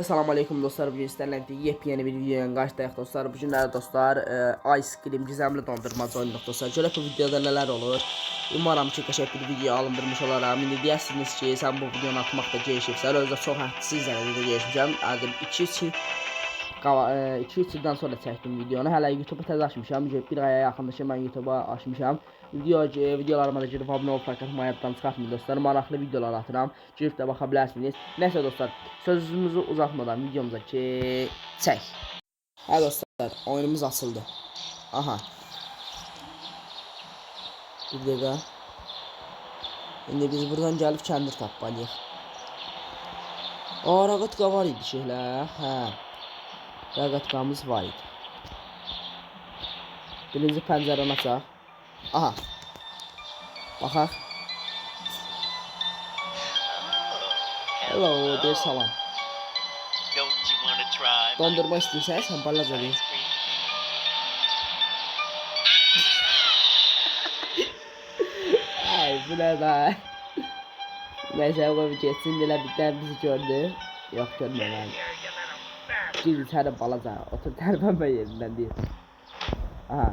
Assalamu alaikum dostlar, bugün sizlerle yepyeni bir videoya karşıdayız dostlar. Bugün dostlar Ice Cream gizemli dondurmacı oynuyoruz dostlar. Şöyle bu videoda neler olur? Umarım ki qəşəng bir video alındırmış olaram. İndi deyərsiniz ki, sən bu videonu atmaqda gecikirsən. Özdə çox həddsiz dərəcədə gecikmişəm. Adım 2-3 ildən sonra çəkdim videonu. Hələ YouTube-a təzə açmışam. Bir aya yaxındır ki, mən YouTube-a açmışam. Videolarıma da girib abunə ol, fəqət mayatdan çıxartmayın dostlar. Maraqlı videolar atıram. Girib də baxa bilərsiniz. Nəsə dostlar, sözümüzü uzatmadan videomuza keçək. Hə dostlar, oyunumuz açıldı. Aha. Bir dəqiqə. İndi biz buradan gəlib kəndir tapmalıyıq. Raqatka var idi şeylər. Hə. Raqatkamız var idi. Birinci pəncərəni açaq. Aha. Baxaq. Hello, bir salam. Dondurma istəyirsən, sən balaca bir. Ay, bu nə da? Nəysə, o bir geçsin, elə bir bizi gördü. Yox, görməyəm. Gizli səni balaca, otur tərpənmə yerindən deyir. Aha.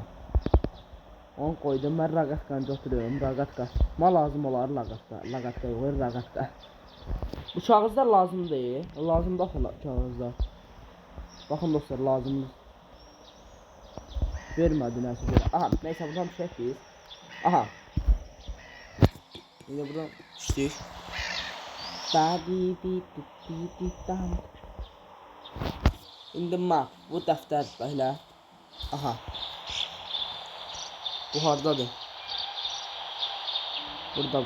Onu koydum, ben raqatkanca oturuyorum. Raqatka. Ma lazım olar raqatka. Raqatka yox, raqatka. Bu kağızlar lazım değil. Lazım da kağızlar. Bakın dostlar, lazımdır. Vermədi nəsə görə. Aha, neyse buradan düşək biz. Aha. Yine buradan düşdük. İndi bu dəftər belə. Aha. Bu hardadır? Burada.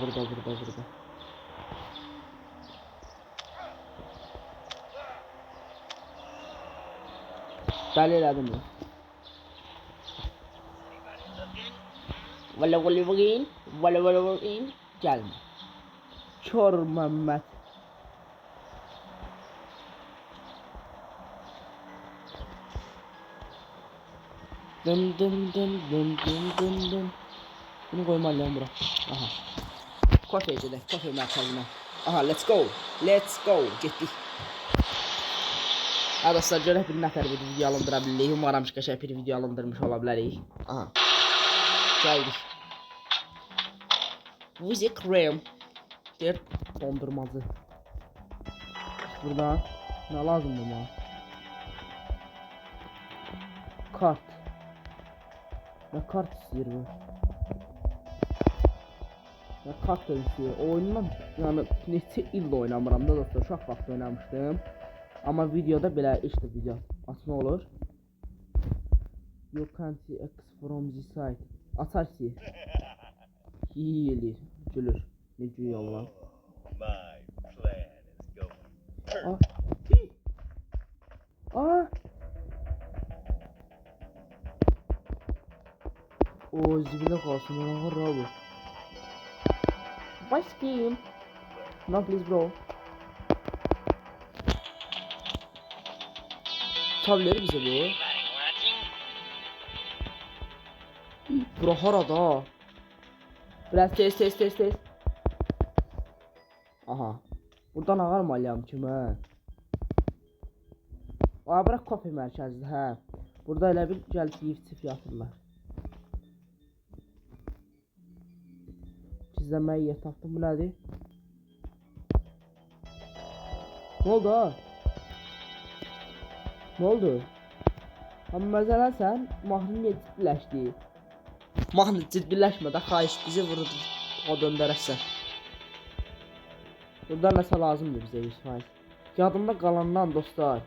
Bəli elədim mi? Valla bakayım. Gelme. Kör Mehmet. Dın. Bunu koymalıyım bura. Aha. Kafeycide, kafe merkezine. Aha, let's go. Getdik. Dostlar, görək bir nəfər bir video alındıra bilirik. Umarım ki, qəşəng bir video alındırmış ola bilərik. Aha. Gəldik. Wizy Cream. Deyir, dondurmacı. Burada nə lazımdır bana? Kart. Nə kart istəyir bu? Nə kart istəyir? Oyundan, yəni neçə ildə oynamıram da dostlar, uşaq vaxt oynamışdım. Amma videoda belə işte video açma olur. You can't see X from this side. Açar ki. Hiyilir, gülür. Ne gülüyor lan? O zibile kalsın, bana var abi. What's game? No please bro. Tabileri bize bu. Bura harada. Biraz test. Aha. Buradan ağarmalıyam ki mən. Bırak kafe mərkəzidir, hə. Burada elə bir gəlib yiyib yatırlar. Gizlənməyə yer tapdım, bu nədir? Ne oldu ha? Ne oldu? Amma məsələn sən mahnı niyə ciddiləşdi? Mahnı ciddiləşmədə xahiş bizi vurdu. O döndərəsən. Burada nəsə lazımdır bizə 100%. Yadımda qalandan dostlar.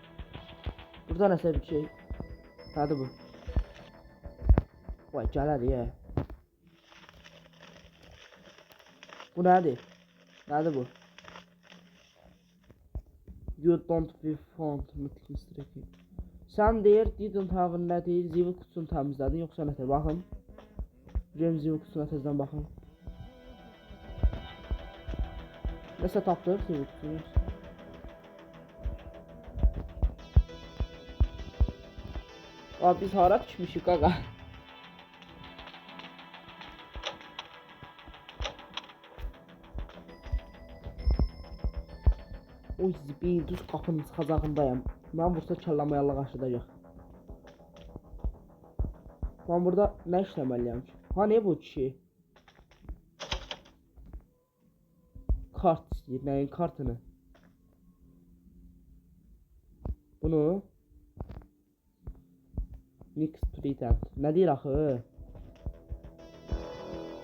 Burada nəsə bir şey. Nədir bu? Vay gələr ya. Bu nədir? Nədir bu? You don't be found. Sən deyir, didn't have nə deyir, zivil kutusunu təmizlədin, yoxsa nətər, baxın. Cem zivil kutusuna tezdən baxın. Nəsə tapdıq, zivil kutusunu. Biz hara düşmüşük, qaqa. O bir düz qapının çıxacağındayım. Mən vursa kəlləmayalla qaşıdacaq. Ben burada nə işləməliyəm ki? Ha ne bu kişi? Kart istəyir. Nəyin kartını? Bunu Mix Treatment. Nə deyir axı?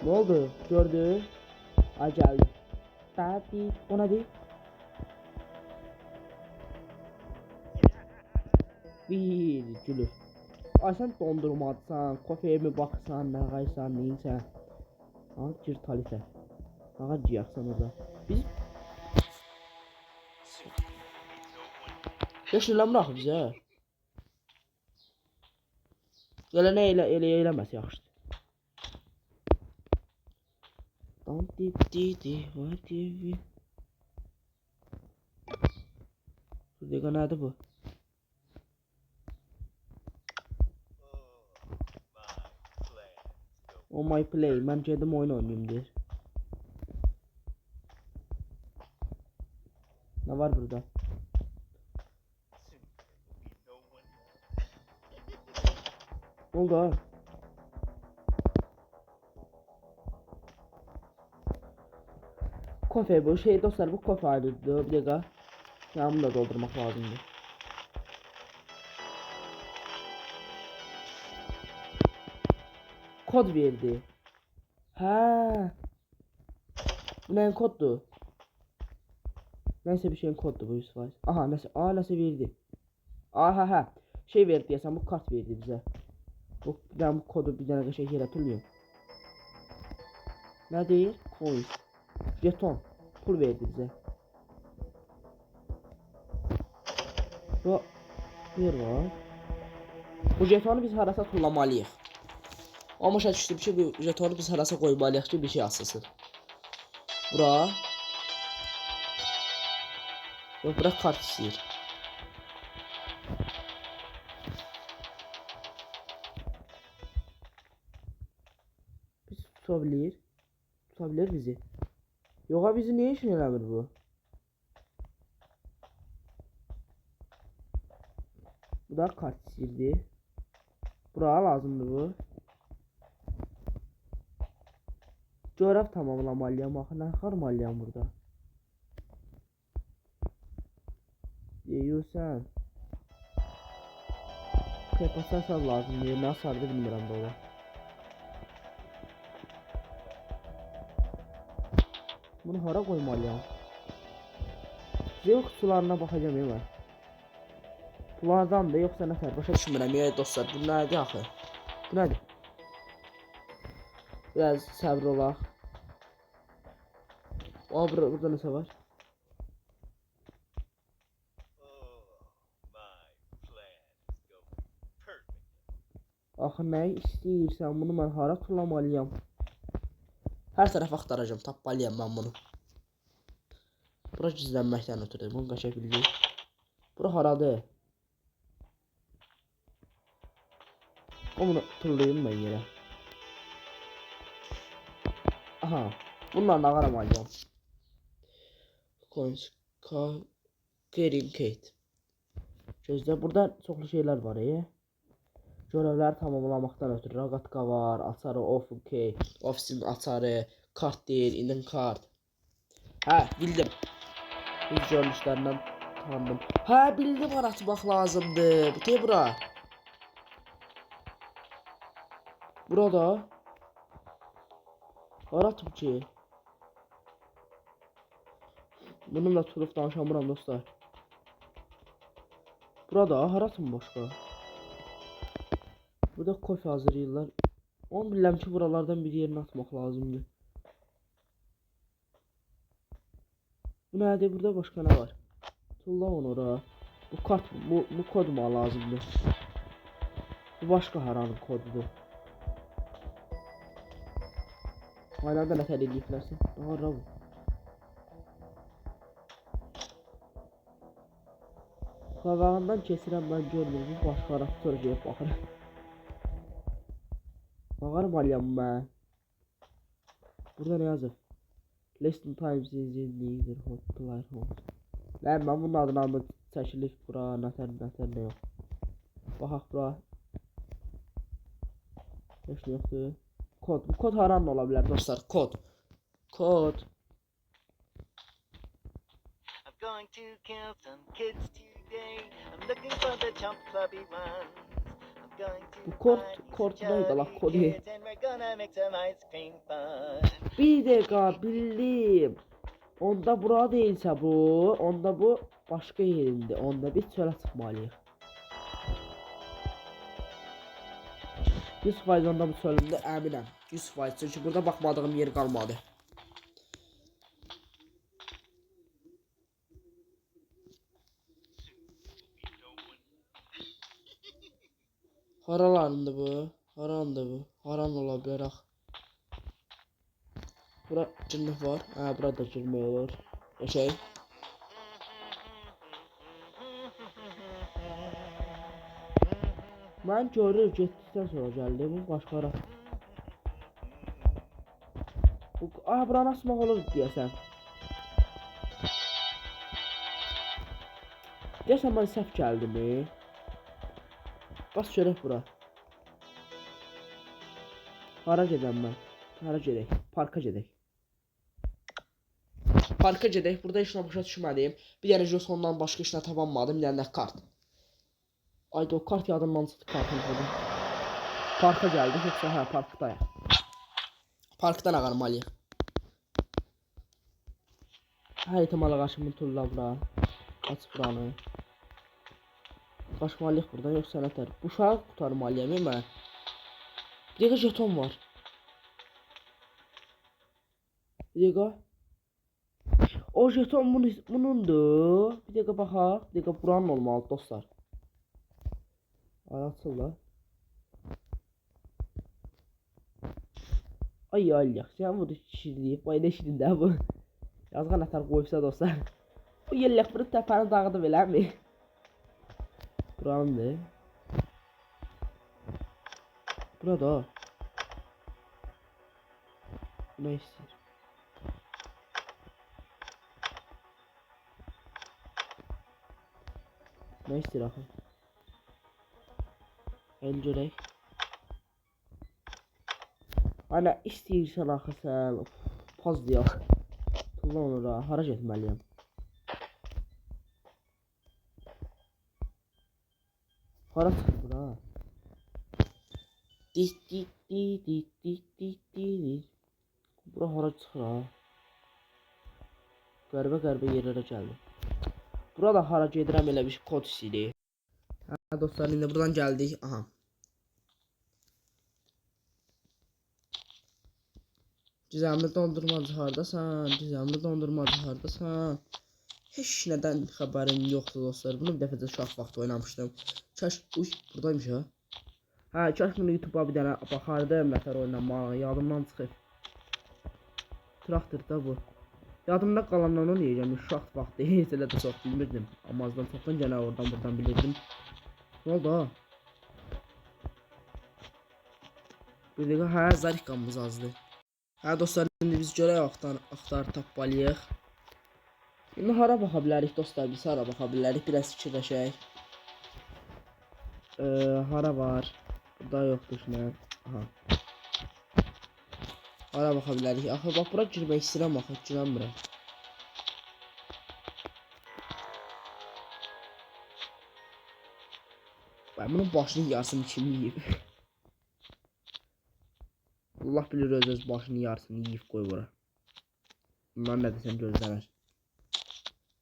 Ne oldu? Gördü. Ay geldi. Daddy. O nədir? Bir gülür. Ay sen dondurmadsan, kofeye mi baksan, ne kaysan, neyse. Al gir talife. Ağa ciyaksan orada. Biz yaşırlamıraq bizə. Gələnə elə eləməz yaxşıdır. Don't di what di. Şurada nədir bu? O my play. Mən gedim oyun oynayayım deyir. Ne var burada? Ne oldu ha? Kofe bu şey dostlar, bu kofe ayrıldı. Bir dakika. Ya bunu da doldurmak lazımdı. Kod verdi. Ha. Bu neyin koddu? Neyse bir şeyin koddu bu Yusuf. Aha neyse. Aa neyse verdi. Aha ha. Şey verdi ya, sen bu kart verdi bize. Ben bu kodu bir tane şey yaratılmıyor. Ne değil? Coins. Jeton. Pul verdi bize. Bu yer var. Bu jetonu biz harasa tullamalıyıq. Ama şart düşdüm ki bu jetonu biz harasa koymalıyıq ki bir şey asılsın. Bura. Yok bura kart istəyir. Biz tutabilir bizi. Yoxa bizi niye işin eləmir bu? Bu da kart istəyirdi. Bura lazımdır bu. Coğraf tamamlamalıyam. Axı nə xarmalıyam burada? Deyirsən. Kepasasal lazımdır. Nə sardı bilmirəm burada. Bunu hara koymalıyam? Zil kutularına bakacağım hemen. Bunlardan da yoksa nəfər başa düşmürəm ya dostlar. Bu nədir axı? Bu nədir? Biraz səbr olaq. O burada nəsə var? Axı nə istəyirsən? Bunu mən hara tullamalıyam? Hər tərəf axtaracağım, tapmalıyam mən bunu. Bura gizlənməkdən ötürü. Bunu qaça bildik. Bura haradır? Onu tullayayım ben yere. Aha. Bunlarla aramayacağım. Coins. Green Kate. Gözde burada çoklu şeyler var ya. Görevler tamamlamaktan ötürü ragatka var, açarı open ofisin açarı, kart değil, inin kart. Ha bildim. Biz görünüşlerinden tanıdım. Ha bildim, var atmak lazımdı. Bu ne bura? Burada. Var atım ki. Bununla tutup danışamıram dostlar. Burada haratım başka. Burada kofe hazırlayırlar. Onu bilirəm ki buralardan bir yerine atmak lazımdır. Bu nədir? Burada başka ne var? Tulla onu oraya. Bu kart bu kod mu lazımdır? Bu başka haranın kodudur. Hala da nəsə eləyiblərsə. Aha bu. Qabağından keçirəm ben görmürüm. Bu başka raptor deyib baxırım. Bağırmalıyam ben. Burada ne yazır? Lesson times is in neither hot to light home. Ben bunun adını almak çəkilik bura, nətər nə yox. Baxaq bura. Heç nə yoxdur. Kod. Bu kod haranın ola bilər dostlar? Kod. Kod. I'm going to kill some kids today. I'm looking for the chump clubby ones. I'm going to Bu kod, find kod some neydi la chubby kodu? kids and we're gonna make some ice cream fun. Bir dəqiqə bildim. Onda bura değilsə bu, onda bu başqa yerindir. Onda biz çölə çıxmalıyıq. 100% onda bu çölündə əminəm. 100% çünki burada baxmadığım yer qalmadı. Haralandı bu? Harandı bu? Haran ola bilər ax. Bura cırnıq var. Hə, burada cırnıq olur. Şey. Mən görür getdikdən sonra gəldi. Bu başqa ara. Bu buranı asmaq olur deyəsən. Deyəsən mən səhv gəldimi? Bas görək bura. Hara gedəm mən? Hara gedək? Parka gedək. Parka gedək. Burada işlə başa düşmədim. Bir dənə Josondan başqa işlə tapanmadım. Bir dənə kart. Ayda o kart yadımdan çıxdı kartın burada. Parka gəldik. Yoxsa hə parkdayıq. Parkdan ağarmalıyıq. Hər ihtimala qaşımı tulla bura. Aç buranı. Qaçmalıyıq buradan yoxsa nətər? Bu uşağı qurtarmalıyam mən. Bir dəqiqə jeton var. Bir dəqiqə. O jeton bunundur. Bir dəqiqə baxaq. Bir dəqiqə buranın olmalı dostlar. Ay açıldı. Ay yax. Sən bu şirinliyib. Vay nə şirin də bu. Yazığa nətər qoyubsa dostlar. Bu yellək bunu təpəni dağıdı beləmi? Buranındır. Burada. Bu nə istəyir? Nə istəyir axı? El görək. Ana istəyirsən axı sən. Poz deyək. Tulla onu da. Hara getməliyəm? Hara çıxır bura? Bura hara çıxır ha? Qəribə yerlərə gəldim. Burada hara gedirəm elə bir kod istəyir. Hə dostlar, indi buradan gəldik. Aha. Cizəmli dondurmacı hardasan? Cizəmli dondurmacı hardasan? Heç nədən xəbərim yoxdur dostlar. Bunu bir dəfə də uşaq vaxtı oynamışdım. Kaş, uy, buradaymış ha. Hə, kaş bunu YouTube'a bir dənə baxardım, nətər oynamağa. Yadımdan çıxıb. Traktor da bu. Yadımda qalandan onu yiyəcəm. Uşaq vaxtı heç elə də çox bilmirdim. Amma azdan çoxdan gənə oradan buradan bilirdim. Ne oldu ha? Bir dəqiqə, hə, zarikamız azdı. Hə dostlar, indi biz görək axtar tapmalıyıq. İndi hara baxa bilərik dostlar, biz hara baxa bilərik, biraz fikirləşək. Hara var? Burada yoxdur nə? Aha. Hara baxa bilərik? Axı bax bura girmək istəyirəm, axı girəmirəm. Ben bunun başını yarısını kim yiyib? Allah bilir öz başını yarısını yiyib qoy bura. Bunlar nə desəm gözlənər.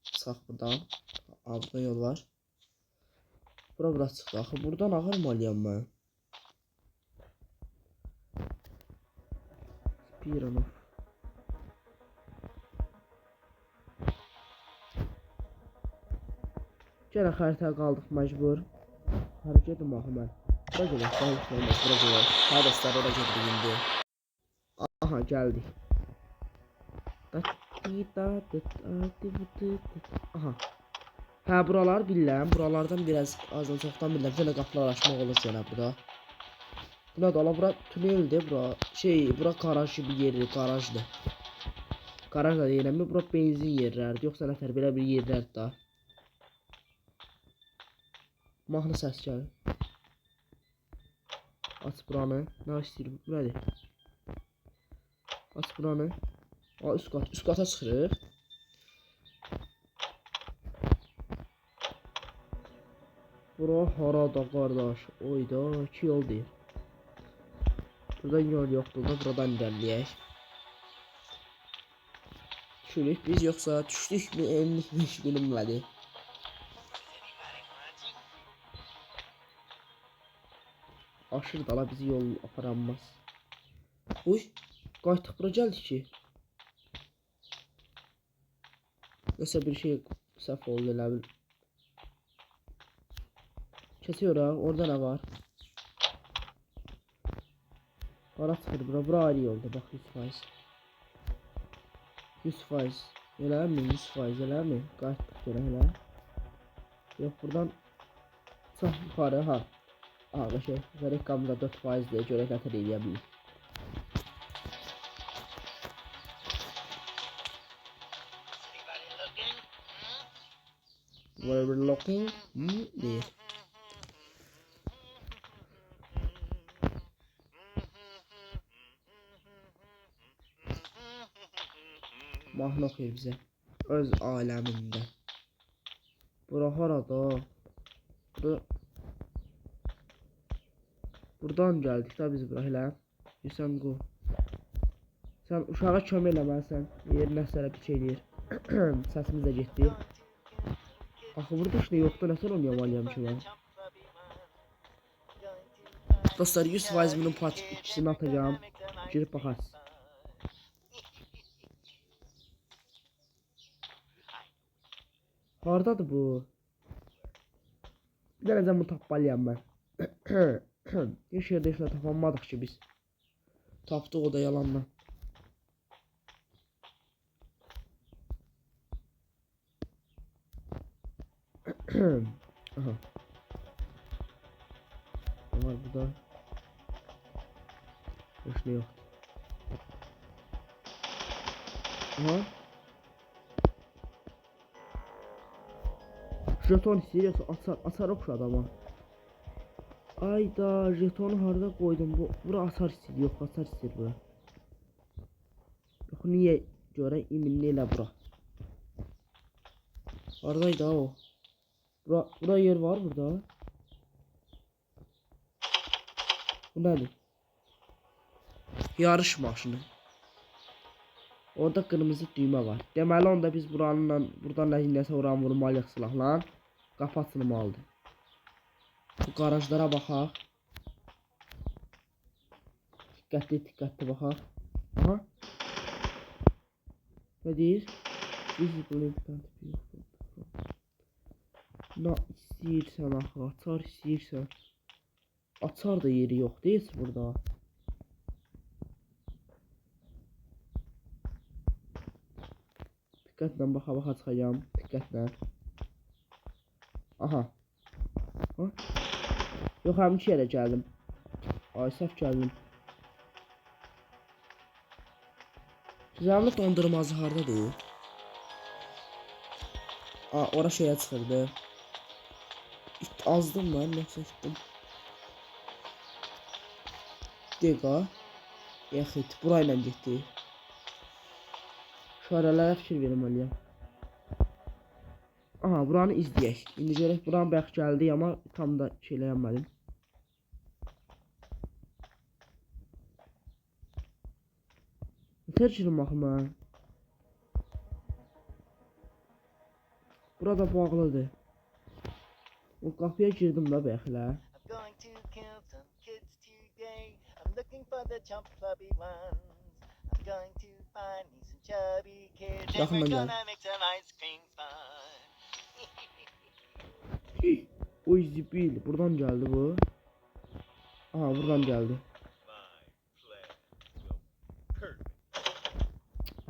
Çıxaq buradan. Buradan yol var. Bura çıxdı. Axı buradan ağırmalıyam mən. Spironov. Gene xəritəyə qaldıq məcbur. Hareket mi axı mən? Bura gedək, bura gedək. Hə dostlar, ora gedək indi. Aha, gəldik. Aha. Hə, buralar bilirəm. Buralardan biraz azdan çoxdan bilirəm. Yenə qapılar açmaq olur yenə burada. Buna da ala, bura tuneldir bura. Bura garaj bir yeri, garajdır. Garaj da deyirəm, bura benzin yerlərdir, yoxsa nətər belə bir yerlərdir da. Mahnı səs gəlir. Aç buranı. Nə istəyirəm? Nədir? Aç buranı. Aa, üst qata çıxırıq. Bura harada qardaş? Oyda 2 yol deyir. Buradan yol yoxdur da, buradan irəliləyək. Düşürük biz, yoxsa düşdük mü, enlik mi hiç bilinmədi. Aşır dala bizi yol aparanmaz. Uy, qayıtdıq bura gəldik ki. Nəsə bir şey səhv oldu elə bil. Kesiyoraq, orada nə var? Ara çıxır bura, bura ayrı yolda, bax 100%. 100%. Elə mi? 100% elə mi? Qayıtdıq görə elə. Yox, buradan çox yuxarı, ha. Aha, qəşək, reklamda 4% deyə görə qətər eləyə bilir. We're looking, deyir. Mahnı oxuyur bizə. Öz aləmində. Bura harada? Buradan gəldik da biz bura elə. Sən qo. Sən uşağa kömək eləməlisən. Yerinə sərə bir şey deyir. Səsimiz də getdi. Axı burada heç nə yoxdur, nətər oynayamalıyam ki mən? Dostlar 100% bunun part 2'sini atacağım. Girib baxarsınız. Hardadır bu? Bir dənə bunu tapmalıyam mən. Heç yerdə heç nə tapanmadıq ki biz. Tapdıq o da yalanla. Aha. Ne var burada? Heç nə yoxdur. Aha. Jeton istəyir, yoxsa açar oxşadı adama. Ayda, jetonu harada qoydum? Bura açar istəyir, yox, açar istəyir bura. Yox, niyə görə iminli elə bura. Haradaydı o? Bura yer var burada. Bu nədir? Yarış maşını. Orada qırmızı düymə var. Deməli onda biz buradan nəsə oran vurmalıyıq silahla. Qapı açılmalıdır. Bu garajlara baxaq. Diqqətli baxaq. Aha. Nə deyir? Nə istəyirsən axı, açar istəyirsən. Açar da yeri yox deyil burada. Diqqətlə baxa çıxacağım. Diqqətlə. Aha. Ha? Yox, həminki yerə gəldim. Ay, səhv gəldim. Güzəmli dondurmazı hardadır? Aa, ora şeyə çıxırdı. Azdım mən, yoxsa itdim. Dəqiqa. Yaxit, burayla getdi. İşarələrə fikir verməliyəm. Aha, buranı izləyək. İndi görək, buranı bəlkə gəldi, amma tam da şeyləyəmədim. Nətər girim baxım mən? Burada bağlıdır. O qapıya girdim da bəlkə. Yaxından gəl. Oy zibil, buradan gəldi bu. Aha, buradan gəldi.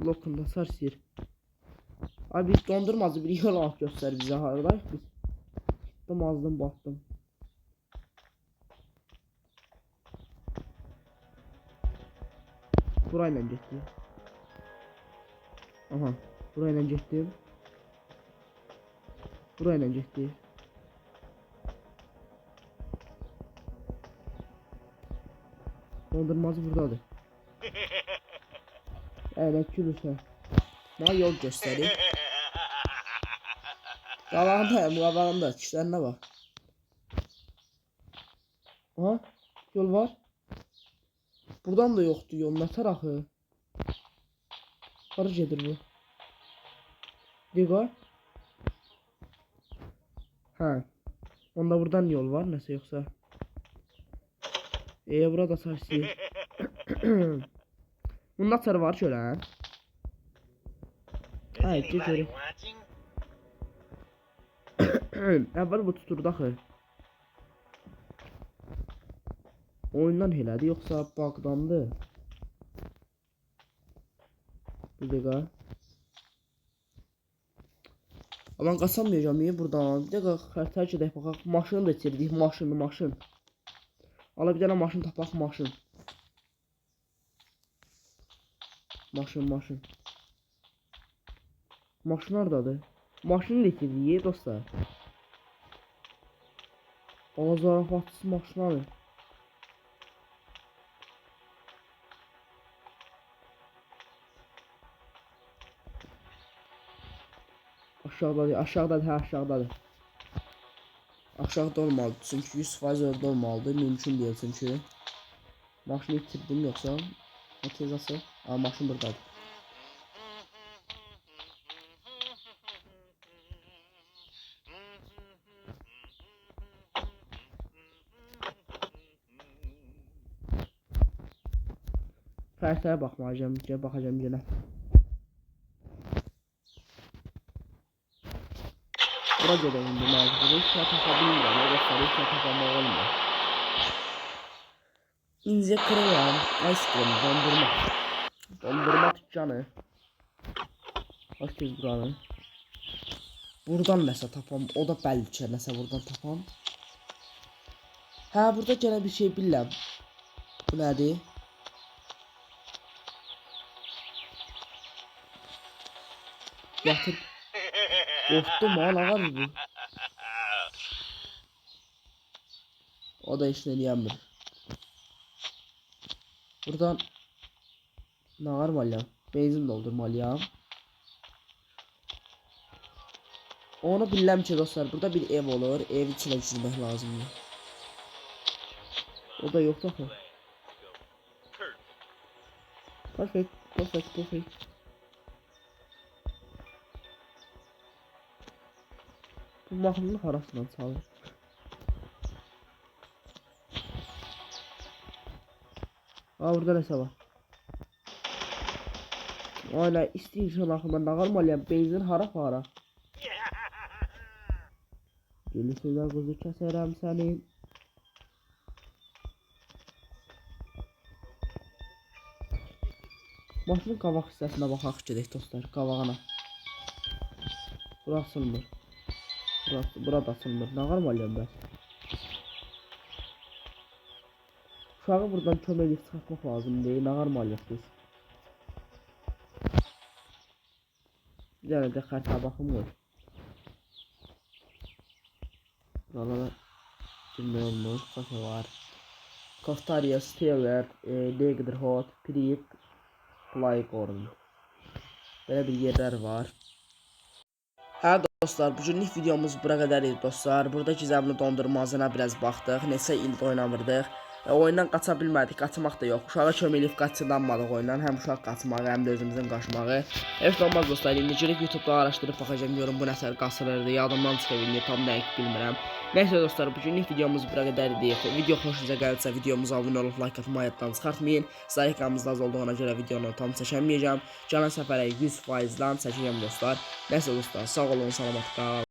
Lokunda sarsır. Abi biz dondurmazı bir yol alt göster bize, haradayıq biz. Gittim azdım baktım. Burayla getdi. Aha. Burayla getdim. Burayla getdik. Dondurmacı buradadır. Evet gülürsən. Mənə yol göstərir. Qabağında kişilərinə bax. Aha, yol var. Buradan da yoxdur yol, nə tərəfə? Hara gedir bu? Diqa. Hə. Onda buradan yol var nəsə yoxsa? Burada sarsı. Bunun açarı var şöyle. Is Ay, anybody geçelim. watching? Əvvəl bu tuturdu axı. Oyundan elədi yoxsa bug'dandı? Bir dəqiqə. Aman qaçamayacağım ya buradan. Bir dəqiqə xəritəyə gedək baxaq. Maşını da itirdik. Maşın. Ala bir dənə maşın tapaq maşın. Maşın. Maşın hardadır? Maşını da itirdik dostlar. Zarafatsız maşın abi. Aşağıdadır. Aşağıda olmalı çünkü 100% orada olmalıdır. Mümkün değil çünkü. Maşını itirdim yoksa. Ne tezası? Aa, maşın buradadır. Xəritəyə baxmayacağım, baxacağım yenə. Bura gedək indi məcburi. Heç nə tapa bilmirəm, o göstərir, heç nə tapamaq olmur. İncə krem, ice cream, dondurma. Dondurma dükkanı. Bax tez buranı. Buradan nəsə tapam, o da bəlkə nəsə buradan tapam. Hə, burada gənə bir şey bilirəm. Bu nədir? Yatır. Qorxdum ha, nə var bu? O da işini eləyəmir. Buradan nə varmalıyam? Benzin doldurmalıyam. Onu bilirəm ki dostlar, burada bir ev olur. Ev içine girmək lazımdır. O da yoxdur axı. Perfect. Bu mahnının harasından çalır. Aa, burada nəsə var. Aynen istəyirsən axı, mən nə qalmalıyam, benzin hara. Gelirsə quzu kəsərəm sənin. Maşının qabaq hissəsinə baxaq gedək dostlar, qabağına. Bura açılmır. Burada açılmır. Nə qalmalıyam mən? Uşağı buradan köməklik çıxartmaq lazım deyil. Nə qalmalıyıq biz? Bir dənə də xəritə baxım qoy. Buralara girmək olmur. Kafe var. Kaftarya, Stever, Degderhot, Prip, Playkorn. Belə bir yerlər var. Hə dostlar, bugünlük videomuz bura qədər idi dostlar. Burada gizemli dondurmacına biraz baxdıq. Neçə ildə oynamırdıq. Oyundan qaça bilmədik, qaçmaq da yox. Uşağa kömək eləyib qaçırdanmadıq oyundan. Həm uşaq qaçmağı, həm də özümüzün qaçmağı. Heç olmaz dostlar, indi girib YouTube'da araşdırıb baxacağım, görüm bu nəsə qasırırdı. Yadımdan çıxıb indi tam dəqiq bilmirəm. Neyse dostlar, bugünlük videomuz bura qədər idi. Video xoşunuza gəlirsə videomuza abunə olub like atmayı yaddan çıxartmayın. Zayıqamızda az olduğuna görə videonu tam çəkəməyəcəm. Gələn səfərə 100%'dan çəkəcəm dostlar. Neyse dostlar, sağ olun, salamat qalın.